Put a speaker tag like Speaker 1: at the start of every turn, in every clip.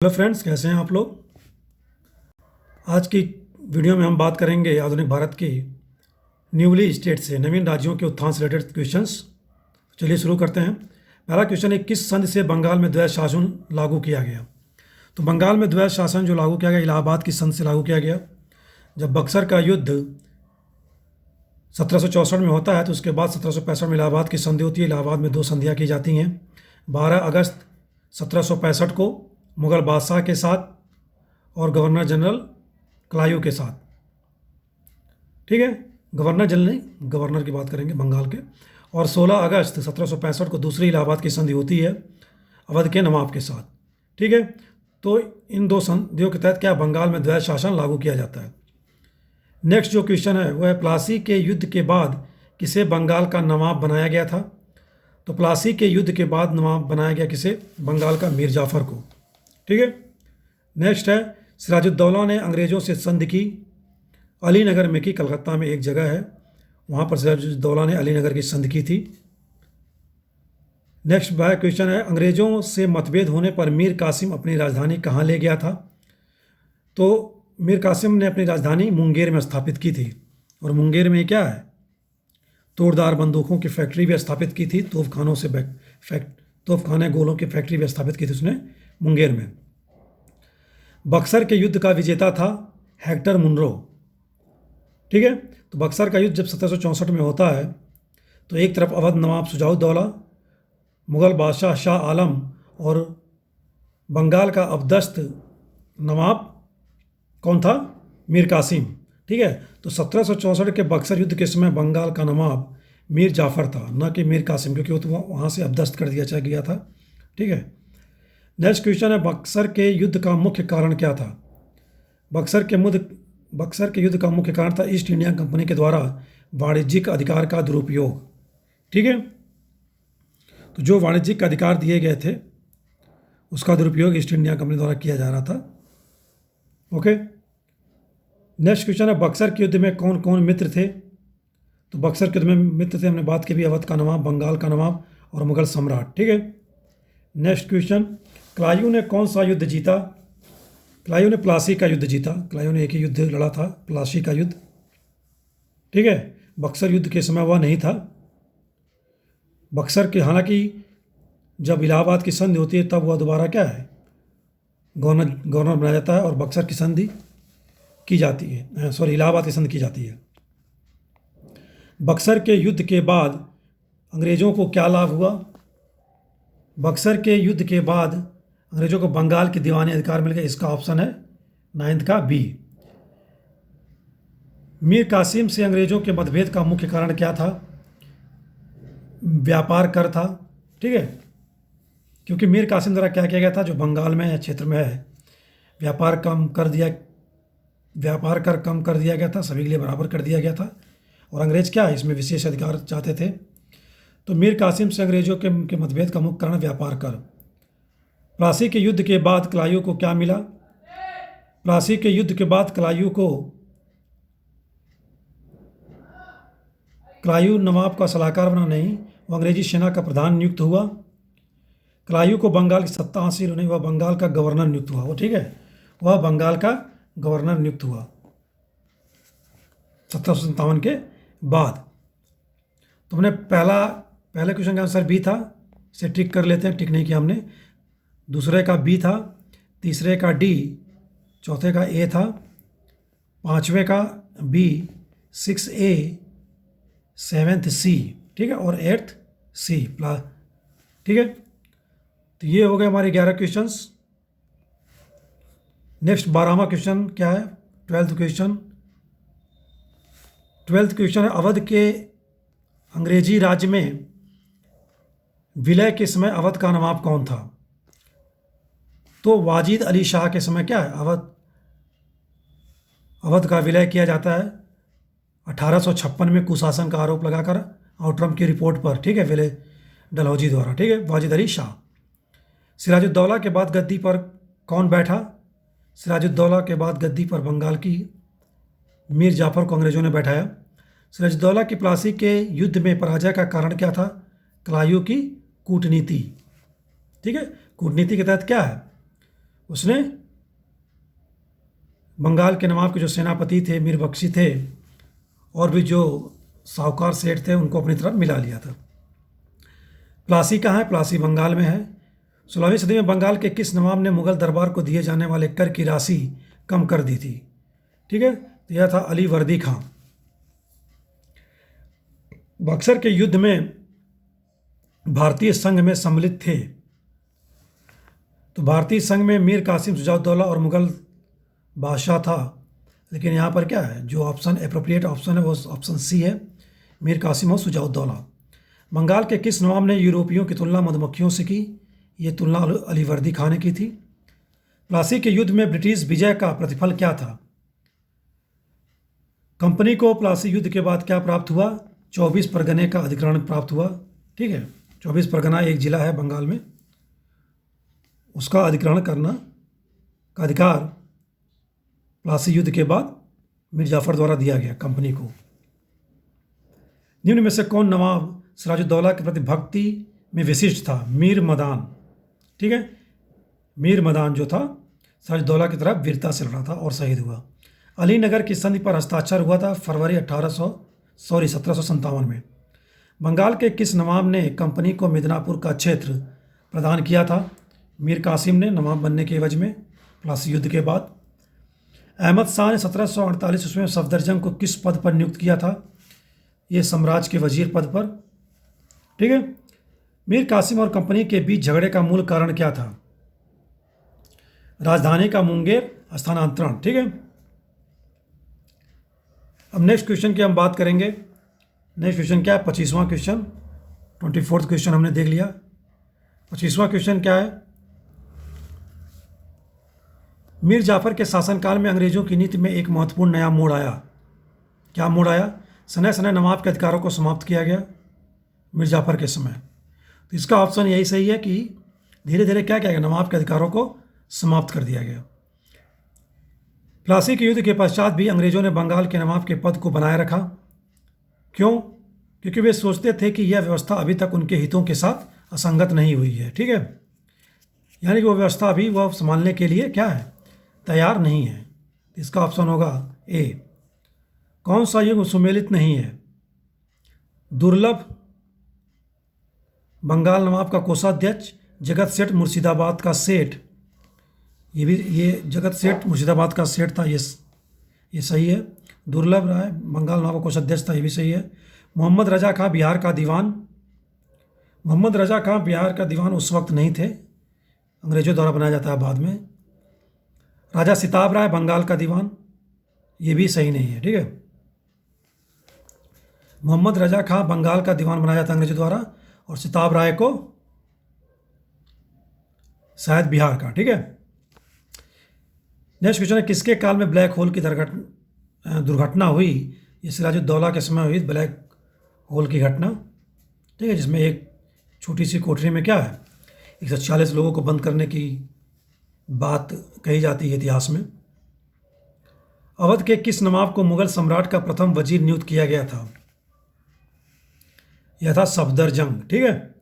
Speaker 1: Hello friends, कैसे हैं आप लोग। आज की वीडियो में हम बात करेंगे आधुनिक भारत की न्यूली स्टेट से नवीन राज्यों के उत्थान से रिलेटेड क्वेश्चंस। चलिए शुरू करते हैं। पहला क्वेश्चन है, किस संधि से बंगाल में द्वैध शासन लागू किया गया। तो बंगाल में द्वैध शासन जो लागू किया गया, इलाहाबाद की संधि से लागू किया गया। जब बक्सर का युद्ध 1764 में होता है तो उसके बाद 1765 में इलाहाबाद की संधि होती है। इलाहाबाद में दो संधियाँ की जाती हैं। 12 अगस्त 1765 को मुगल बादशाह के साथ और गवर्नर जनरल क्लायू के साथ। ठीक है, गवर्नर जनरल नहीं, गवर्नर की बात करेंगे बंगाल के। और 16 अगस्त 1765 को दूसरी इलाहाबाद की संधि होती है अवध के नवाब के साथ। ठीक है, तो इन दो संधियों के तहत क्या बंगाल में द्वैध शासन लागू किया जाता है। नेक्स्ट जो क्वेश्चन है वह है, प्लासी के युद्ध के बाद किसे बंगाल का नवाब बनाया गया था। तो प्लासी के युद्ध के बाद नवाब बनाया गया किसे, बंगाल का मीर जाफर को। ठीक है, नेक्स्ट है, सिराजुद्दौला ने अंग्रेज़ों से संधि की अलीनगर में की। कलकत्ता में एक जगह है, वहाँ पर सिराजुद्दौला ने अलीनगर की संधि की थी। नेक्स्ट क्वेश्चन है, अंग्रेज़ों से मतभेद होने पर मीर कासिम अपनी राजधानी कहाँ ले गया था। तो मीर कासिम ने अपनी राजधानी मुंगेर में स्थापित की थी। और मुंगेर में क्या है, तोड़दार बंदूकों की फैक्ट्री भी स्थापित की थी। तोपखानों से तोपखाने गोलों की फैक्ट्री भी स्थापित की थी उसने मुंगेर में। बक्सर के युद्ध का विजेता था हेक्टर मुनरो। ठीक है, तो बक्सर का युद्ध जब 1764 में होता है तो एक तरफ अवध नवाब शुजाउद्दौला, मुगल बादशाह शाह आलम और बंगाल का अबदस्त नवाब कौन था, मीर कासिम। ठीक है, तो 1764 के बक्सर युद्ध के समय बंगाल का नवाब मीर जाफर था, न कि मीर कासिम, क्योंकि वो तो वहाँ से अबदस्त कर दिया गया था। ठीक है, नेक्स्ट क्वेश्चन है, बक्सर के युद्ध का मुख्य कारण क्या था। बक्सर के युद्ध का मुख्य कारण था ईस्ट इंडिया कंपनी के द्वारा वाणिज्यिक अधिकार का दुरुपयोग। ठीक है, तो जो वाणिज्यिक अधिकार दिए गए थे उसका दुरुपयोग ईस्ट इंडिया कंपनी द्वारा किया जा रहा था। ओके, नेक्स्ट क्वेश्चन है, बक्सर के युद्ध में कौन कौन मित्र थे। तो बक्सर के युद्ध में मित्र थे, हमने बात की भी, अवध का नवाब, बंगाल का नवाब और मुगल सम्राट। ठीक है, नेक्स्ट क्वेश्चन, क्लायू ने कौन सा युद्ध जीता। क्लायू ने प्लासी का युद्ध जीता। क्लायू ने एक ही युद्ध लड़ा था, प्लासी का युद्ध। ठीक है, बक्सर युद्ध के समय वह नहीं था। बक्सर के, हालांकि जब इलाहाबाद की संधि होती है तब वह दोबारा क्या है, गवर्नर बनाया जाता है और बक्सर की संधि की जाती है, इलाहाबाद की संधि की जाती है। बक्सर के युद्ध के बाद अंग्रेज़ों को क्या लाभ हुआ। बक्सर के युद्ध के बाद अंग्रेज़ों को बंगाल की दीवानी अधिकार मिल गए। इसका ऑप्शन है 9th का बी। मीर कासिम से अंग्रेज़ों के मतभेद का मुख्य कारण क्या था, व्यापार कर था। ठीक है, क्योंकि मीर कासिम द्वारा क्या किया गया था, जो बंगाल में क्षेत्र में है व्यापार कर कम कर दिया गया था, सभी के लिए बराबर कर दिया गया था। और अंग्रेज़ क्या है, इसमें विशेष अधिकार चाहते थे। तो मीर कासिम से अंग्रेज़ों के मतभेद का मुख्य कारण व्यापार कर। प्लासी के युद्ध के बाद क्लायू को क्या मिला। प्लासी के युद्ध के बाद क्लायू नवाब का सलाहकार बना नहीं, वो अंग्रेजी सेना का प्रधान नियुक्त हुआ। क्लायू को बंगाल की सत्ता हासिल नहीं, वह बंगाल का गवर्नर नियुक्त हुआ। वो ठीक है, वह बंगाल का गवर्नर नियुक्त हुआ 1757 के बाद। तो हमने पहले क्वेश्चन का आंसर बी था, इसे टिक कर लेते हैं, टिक नहीं किया हमने। दूसरे का बी था, तीसरे का डी, चौथे का ए था, पांचवें का बी, 6A, 7th सी। ठीक है, और 8th सी प्लस। ठीक है, तो ये हो गए हमारे 11 क्वेश्चंस। नेक्स्ट 12वां क्वेश्चन क्या है, 12th क्वेश्चन। 12th क्वेश्चन है, अवध के अंग्रेजी राज्य में विलय के समय अवध का नवाब कौन था। तो वाजिद अली शाह के समय क्या है, अवध का विलय किया जाता है 1856 में कुशासन का आरोप लगाकर आउटरम की रिपोर्ट पर। ठीक है, विलय डलहौजी द्वारा। ठीक है, वाजिद अली शाह। सिराजुद्दौला के बाद गद्दी पर कौन बैठा। सिराजुद्दौला के बाद गद्दी पर बंगाल की मीर जाफर को अंग्रेज़ों ने बैठाया। सिराजुद्दौला की प्लासी के युद्ध में पराजय का कारण क्या था, क्लायू की कूटनीति। ठीक है, कूटनीति के तहत क्या है, उसने बंगाल के नवाब के जो सेनापति थे, मीर बख्शी थे, और भी जो साहूकार सेठ थे, उनको अपनी तरफ मिला लिया था। प्लासी कहाँ है? प्लासी बंगाल में है। 16वीं सदी में बंगाल के किस नवाब ने मुगल दरबार को दिए जाने वाले कर की राशि कम कर दी थी? ठीक है, तो यह था अली वर्दी खां। बक्सर के युद्ध में भारतीय संघ में सम्मिलित थे, तो भारतीय संघ में मीर कासिम, शुजाउद्दौला और मुगल बादशाह था। लेकिन यहाँ पर क्या है, जो ऑप्शन एप्रोप्रिएट ऑप्शन है वो ऑप्शन सी है, मीर कासिम और शुजाउद्दौला। बंगाल के किस नवाब ने यूरोपियों की तुलना मधुमक्खियों से की? ये तुलना अली वर्दी खां ने की थी। प्लासी के युद्ध में ब्रिटिश विजय का प्रतिफल क्या था? कंपनी को प्लासी युद्ध के बाद क्या प्राप्त हुआ? 24 परगने का अधिग्रहण प्राप्त हुआ। ठीक है, 24 परगना एक जिला है बंगाल में, उसका अधिग्रहण करना का अधिकार प्लासी युद्ध के बाद मीर जाफर द्वारा दिया गया कंपनी को। निम्न में से कौन नवाब सिराजुद्दौला के प्रति भक्ति में विशिष्ट था? मीर मदान। ठीक है, मीर मदान जो था सिराजुद्दौला की तरफ वीरता से लड़ा था और शहीद हुआ। अलीनगर की संधि पर हस्ताक्षर हुआ था फरवरी 1757 में। बंगाल के किस नवाब ने कंपनी को मिदनापुर का क्षेत्र प्रदान किया था? मीर कासिम ने नवाब बनने के एवज में प्लासी युद्ध के बाद। अहमद शाह ने 1748 ईस्वी में सफदरजंग को किस पद पर नियुक्त किया था? ये साम्राज्य के वजीर पद पर। ठीक है, मीर कासिम और कंपनी के बीच झगड़े का मूल कारण क्या था? राजधानी का मुंगेर स्थानांतरण। ठीक है, अब नेक्स्ट क्वेश्चन की हम बात करेंगे। नेक्स्ट क्वेश्चन क्या है? 25वां क्वेश्चन। 24वां क्वेश्चन हमने देख लिया। 25वां क्वेश्चन क्या है? मीर जाफर के शासनकाल में अंग्रेजों की नीति में एक महत्वपूर्ण नया मोड़ आया। क्या मोड़ आया? सने सने नवाब के अधिकारों को समाप्त किया गया मीर जाफर के समय। तो इसका ऑप्शन यही सही है कि धीरे धीरे क्या किया गया? नवाब के अधिकारों को समाप्त कर दिया गया। प्लासी के युद्ध के पश्चात भी अंग्रेजों ने बंगाल के नवाब के पद को बनाए रखा। क्यों? क्योंकि वे सोचते थे कि यह व्यवस्था अभी तक उनके हितों के साथ असंगत नहीं हुई है। ठीक है, यानी कि वो व्यवस्था अभी वह संभालने के लिए क्या है? तैयार नहीं है। इसका ऑप्शन होगा ए। कौन सा युग सुमेलित नहीं है? दुर्लभ, बंगाल नवाब का कोषाध्यक्ष, जगत सेठ मुर्शिदाबाद का सेठ। ये जगत सेठ मुर्शिदाबाद का सेठ था, ये सही है। दुर्लभ राय बंगाल नवाब का कोषाध्यक्ष था, ये भी सही है। मोहम्मद रजा खां बिहार का दीवान। मोहम्मद रजा खां बिहार का दीवान उस वक्त नहीं थे, अंग्रेजों द्वारा बनाया जाता है बाद में। राजा सिताब राय बंगाल का दीवान, ये भी सही नहीं है। ठीक है, मोहम्मद रजा खां बंगाल का दीवान बनाया जाता है अंग्रेजों द्वारा, और सिताब राय को शायद बिहार का। ठीक है, नेक्स्ट क्वेश्चन है, किसके काल में ब्लैक होल की दुर्घटना हुई? ये सिराजुद्दौला के समय हुई ब्लैक होल की घटना। ठीक है, जिसमें एक छोटी सी कोठरी में क्या है, 140 लोगों को बंद करने की बात कही जाती है इतिहास में। अवध के किस नवाब को मुगल सम्राट का प्रथम वजीर नियुक्त किया गया था? यह था सफदरजंग। ठीक है,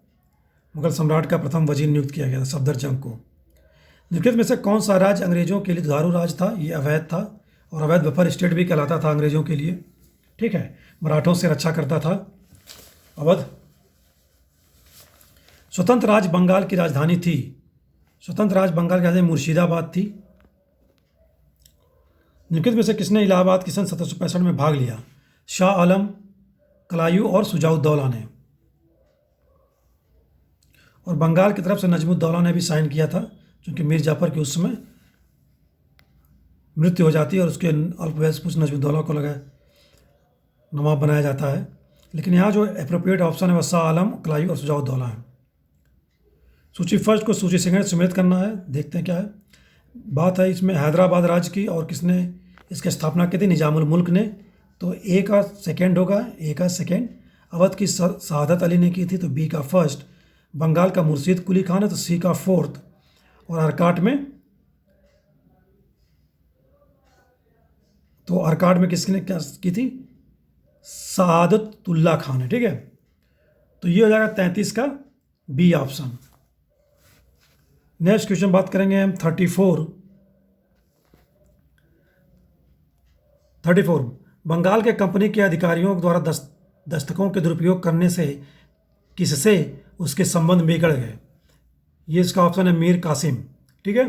Speaker 1: मुगल सम्राट का प्रथम वजीर नियुक्त किया गया था सफदरजंग को। निम्नलिखित में से कौन सा राज्य अंग्रेजों के लिए दुधारू राज्य था? ये अवैध था, और अवैध बफर स्टेट भी कहलाता था अंग्रेजों के लिए। ठीक है, मराठों से रक्षा करता था अवध। स्वतंत्र राज्य बंगाल की राजधानी थी। स्वतंत्र राज्य बंगाल की राजधानी मुर्शिदाबाद थी। निम्नलिखित में से किसने इलाहाबाद की सन 1765 में भाग लिया? शाह आलम, कलायू और शुजाउद्दौला ने। और बंगाल की तरफ से नजमुद्दौला ने भी साइन किया था, क्योंकि मीर जाफर की उस समय मृत्यु हो जाती है और उसके अल्पवयस्क पुत्र नजमुद्दौला को लगा नवाब बनाया जाता है। लेकिन यहाँ जो एप्रोप्रिएट ऑप्शन है वह शाह आलम, कलायू और शुजाउद्दौला है। सूची फर्स्ट को सूची सेकंड सुमेलित करना है। देखते हैं क्या है। बात है इसमें हैदराबाद राज्य की, और किसने इसकी स्थापना की थी? निजामुल मुल्क ने। तो ए का सेकंड होगा, ए का सेकंड। अवध की शहादत अली ने की थी, तो बी का फर्स्ट। बंगाल का मुर्शीद कुली खान है, तो सी का फोर्थ। और आरकाट में किसने क्या की थी? सआदतुल्ला खान है। ठीक है, तो ये हो जाएगा 33 का बी ऑप्शन। नेक्स्ट क्वेश्चन बात करेंगे हम 34 बंगाल के कंपनी के अधिकारियों द्वारा दस्तकों के दुरुपयोग करने से किससे उसके संबंध बिगड़ गए। ये इसका ऑप्शन है मीर कासिम। ठीक है।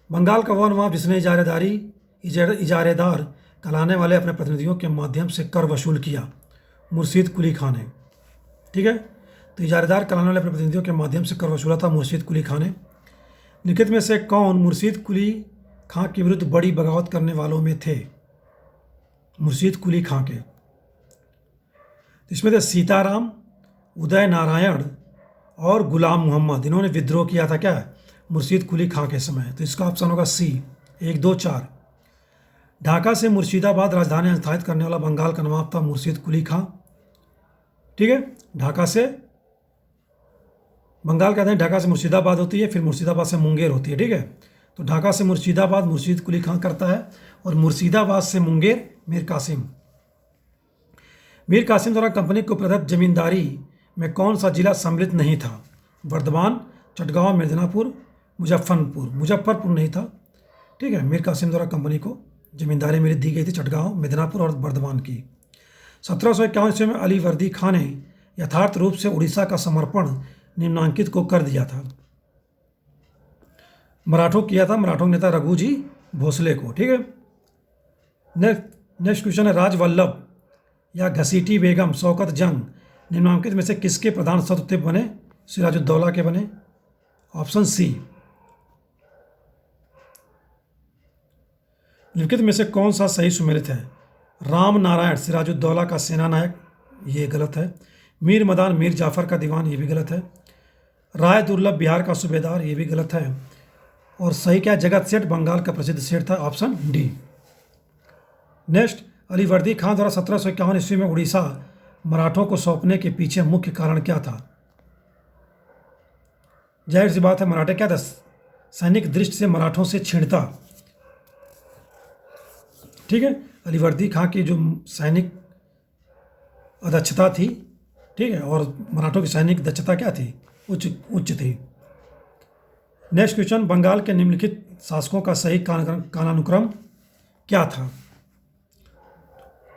Speaker 1: बंगाल का वह नवाब जिसने इजारेदार कहलाने वाले अपने प्रतिनिधियों के माध्यम से कर वसूल किया, मुर्शीद कुली खान ने। ठीक है। तो इजारेदार कहलाने वाले अपने प्रतिनिधियों के माध्यम से कर वसूला था मुर्शीद कुली खान ने। निम्नलिखित में से कौन मुर्शीद कुली खां के विरुद्ध बड़ी बगावत करने वालों में थे। मुर्शीद कुली खां के इसमें थे सीताराम, उदय नारायण और गुलाम मोहम्मद। इन्होंने विद्रोह किया था क्या, मुर्शीद कुली खां के समय। तो इसका ऑप्शन होगा सी 1, 2, 4। ढाका से मुर्शिदाबाद राजधानी स्थापित करने वाला बंगाल का नवाब था मुर्शीद कुली खां। ठीक है। ढाका से बंगाल कहते हैं, ढाका से मुर्शिदाबाद होती है, फिर मुर्शिदाबाद से मुंगेर होती है। ठीक है। तो ढाका से मुर्शिदाबाद मुर्शीद कुली खां करता है, और मुर्शिदाबाद से मुंगेर मीर कासिम। मीर कासिम द्वारा कंपनी को प्रदत्त जमींदारी में कौन सा जिला सम्मिलित नहीं था। वर्धमान, चटगांव, मिदनापुर, मुजफ्फरपुर नहीं था। ठीक है। मीर कासिम द्वारा कंपनी को जमींदारी में दी गई थी चटगांव, मिदनापुर और वर्धमान की। 1751 ईस्वी में अली वर्दी खां ने यथार्थ रूप से उड़ीसा का समर्पण निम्नांकित को कर दिया था। मराठों किया था, मराठों के नेता रघुजी भोसले को। ठीक है। नेक्स्ट क्वेश्चन है, राजवल्लभ या घसीटी बेगम शौकत जंग निम्नांकित में से किसके प्रधान सचिव बने। सिराजुद्दौला के बने। Option C. निम्नलिखित में से कौन सा सही सुमेलित है। राम नारायण सिराजुद्दौला का सेना नायक, ये गलत है। मीर मदान मीर जाफर का दीवान, ये भी गलत है। राय दुर्लभ बिहार का सूबेदार, ये भी गलत है। और सही क्या, जगत सेठ बंगाल का प्रसिद्ध सेठ था। Option D. नेक्स्ट, अली वर्दी खां द्वारा 1751 ईस्वी में उड़ीसा मराठों को सौंपने के पीछे मुख्य कारण क्या था। जाहिर सी बात है, मराठे क्या था, सैनिक दृष्टि से मराठों से छिड़ता। ठीक है। अली वर्दी खां की जो सैनिक अदक्षता थी, ठीक है, और मराठों की सैनिक दक्षता क्या थी, उच्च थी। नेक्स्ट क्वेश्चन, बंगाल के निम्नलिखित शासकों का सही कालानुक्रम क्या था।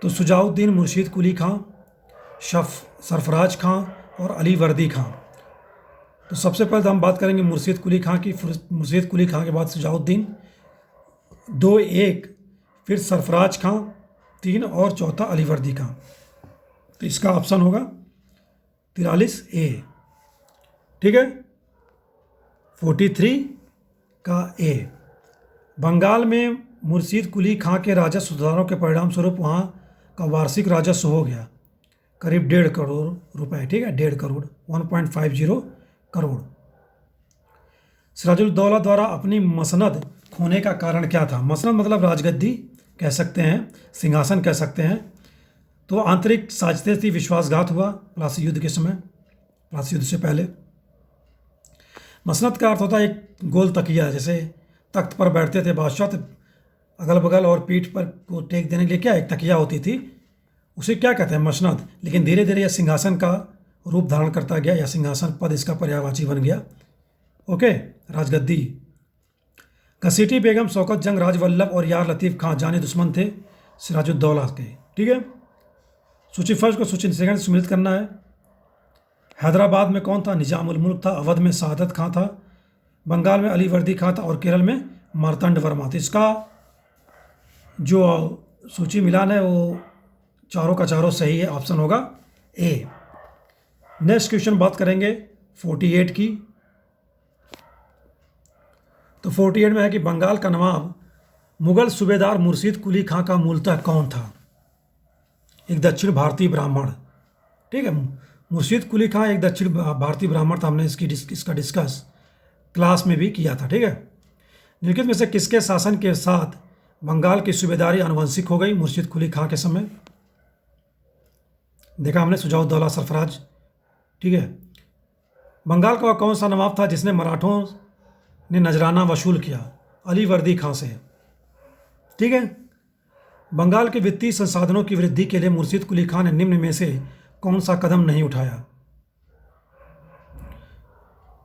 Speaker 1: तो सुजाउद्दीन, मुर्शीद कुली खां, सरफराज खां और अली वर्दी खां। तो सबसे पहले तो हम बात करेंगे मुर्शीद कुली खां की। मुर्शीद कुली खां के बाद सुजाउद्दीन, 2, 1, फिर सरफराज खां 3 और चौथा अली वर्दी खां। तो इसका ऑप्शन होगा 43A। ठीक है। 43 का A। बंगाल में मुर्शीद कुली खां के राजस्व सुधारों के परिणाम स्वरूप वहाँ का वार्षिक राजस्व हो गया करीब 1.5 करोड़ रुपए। ठीक है। 1.5 करोड़, 1.50 करोड़। सिराजुद्दौला द्वारा अपनी मसनद खोने का कारण क्या था। मसनद मतलब राजगद्दी कह सकते हैं, सिंहासन कह सकते हैं। तो आंतरिक साजिशें थी, विश्वासघात हुआ प्लासी युद्ध के समय, प्लासी युद्ध से पहले। मसनद का अर्थ होता है एक गोल तकिया, जैसे तख्त पर बैठते थे बादशाह, तो अगल बगल और पीठ पर को टेक देने के लिए क्या एक तकिया होती थी, उसे क्या कहते हैं, मसनद। लेकिन धीरे धीरे यह सिंहासन का रूप धारण करता गया, या सिंहासन पद इसका पर्यायवाची बन गया। ओके। राजगद्दी। घसीटी बेगम, शौकत जंग, राजवल्लभ और यार लतीफ़ खां जाने दुश्मन थे सिराजुद्दौला के। ठीक है। सूची फर्स्ट को सूची सेकंड से सम्मिलित करना है। हैदराबाद में कौन था, निजामुल मुल्क था। अवध में शहादत खां था। बंगाल में अली वर्दी खां था। और केरल में मार्तंड वर्मा था। इसका जो सूची मिलान है वो चारों का चारों सही है। ऑप्शन होगा ए। नेक्स्ट क्वेश्चन बात करेंगे 48 की। तो 48 में है कि बंगाल का नवाब मुगल सूबेदार मुर्शीद कुली खां का मूलतः कौन था। एक दक्षिण भारतीय ब्राह्मण। ठीक है। मुर्शीद कुली खां एक दक्षिण भारतीय ब्राह्मण था। हमने इसका डिस्कस क्लास में भी किया था। ठीक है। निम्नलिखित में से किसके शासन के साथ बंगाल की सूबेदारी आनुवंशिक हो गई मुर्शीद कुली खां के समय। देखा हमने सुजाउद्दौला, सरफराज। ठीक है। बंगाल का कौन सा नवाब था जिसने मराठों ने नजराना वसूल किया। अली वर्दी खां से। ठीक है। बंगाल के वित्तीय संसाधनों की वृद्धि के लिए मुर्शीद कुली खां ने निम्न में से कौन सा कदम नहीं उठाया।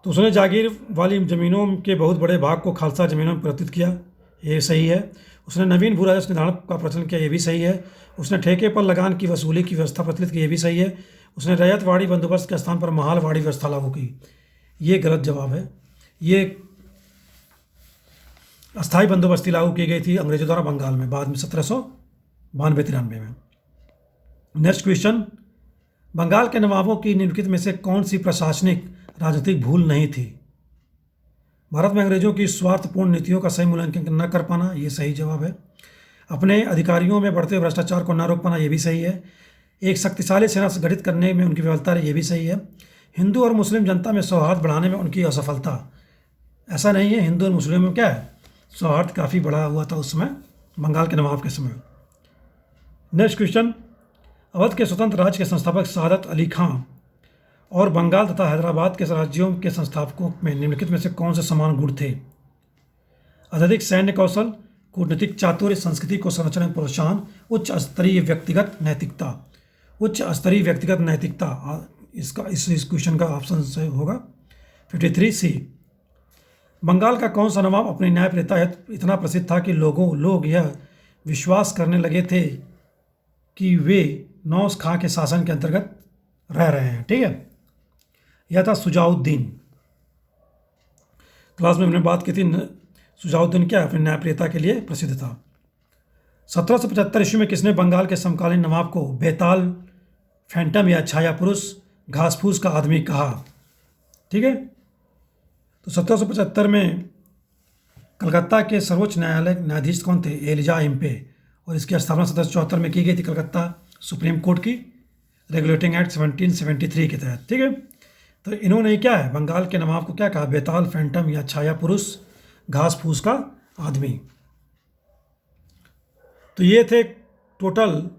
Speaker 1: तो उसने जागीर वाली ज़मीनों के बहुत बड़े भाग को खालसा ज़मीनों में परिवर्तित किया, ये सही है। उसने नवीन भू राजस्व निर्धारण का प्रचलन किया, ये भी सही है। उसने ठेके पर लगान की वसूली की व्यवस्था प्रचलित की, ये भी सही है। उसने रैयतवाड़ी बंदोबस्त के स्थान पर महालवाड़ी व्यवस्था लागू की, ये गलत जवाब है। ये अस्थायी बंदोबस्ती लागू की गई थी अंग्रेजों द्वारा बंगाल में बाद में 1792-93 में। नेक्स्ट क्वेश्चन, बंगाल के नवाबों की निम्नलिखित में से कौन सी प्रशासनिक राजनीतिक भूल नहीं थी? भारत में अंग्रेजों की स्वार्थपूर्ण नीतियों का सही मूल्यांकन न कर पाना, ये सही जवाब है। अपने अधिकारियों में बढ़ते भ्रष्टाचार को न रोक पाना, ये भी सही है। एक शक्तिशाली सेना गठित करने में उनकी विफलता रही, ये भी सही है। हिंदू और मुस्लिम जनता में सौहार्द बढ़ाने में उनकी असफलता, ऐसा नहीं है। हिंदू और मुस्लिम में क्या है, सौहार्द काफ़ी बढ़ा हुआ था उस समय बंगाल के नवाब के समय। नेक्स्ट क्वेश्चन, अवध के स्वतंत्र राज्य के संस्थापक सादत अली खां और बंगाल तथा हैदराबाद के राज्यों के संस्थापकों में निम्नलिखित में से कौन से समान गुण थे? अत्यधिक सैन्य कौशल, कूटनीतिक चातुर्य, संस्कृति को संरक्षण में प्रोत्साहन, उच्च स्तरीय व्यक्तिगत नैतिकता। उच्च स्तरीय व्यक्तिगत नैतिकता, इसका इस क्वेश्चन का ऑप्शन से होगा 53 सी। बंगाल का कौन सा नवाब अपनी न्यायप्रियता हेतु इतना प्रसिद्ध था कि लोग यह विश्वास करने लगे थे कि वे नौश खां के शासन के अंतर्गत रह रहे हैं? ठीक है, यह था सुजाउद्दीन। क्लास में हमने बात की थी, सुजाउद्दीन क्या अपनी न्यायप्रियता के लिए प्रसिद्ध था। 1775 ईस्वी में किसने बंगाल के समकालीन नवाब को बेताल, फैंटम या छाया पुरुष, घासफूस का आदमी कहा? ठीक है, तो 1775 में कलकत्ता के सर्वोच्च न्यायालय न्यायाधीश कौन थे? एलिजा इम्पे, और इसकी स्थापना 1774 में की गई थी कलकत्ता सुप्रीम कोर्ट की रेगुलेटिंग एक्ट 1773 के तहत। ठीक है, तो इन्होंने क्या है, बंगाल के नवाब को क्या कहा? बेताल, फैंटम या छाया पुरुष, घास फूस का आदमी। तो ये थे टोटल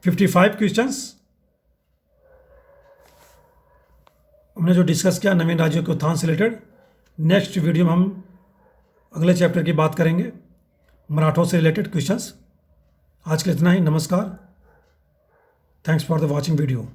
Speaker 1: 55 क्वेश्चंस हमने जो डिस्कस किया नवीन राज्यों के उत्थान से रिलेटेड। नेक्स्ट वीडियो में हम अगले चैप्टर की बात करेंगे, मराठों से रिलेटेड क्वेश्चंस। आज के लिए इतना ही, नमस्कार, thanks for the watching video.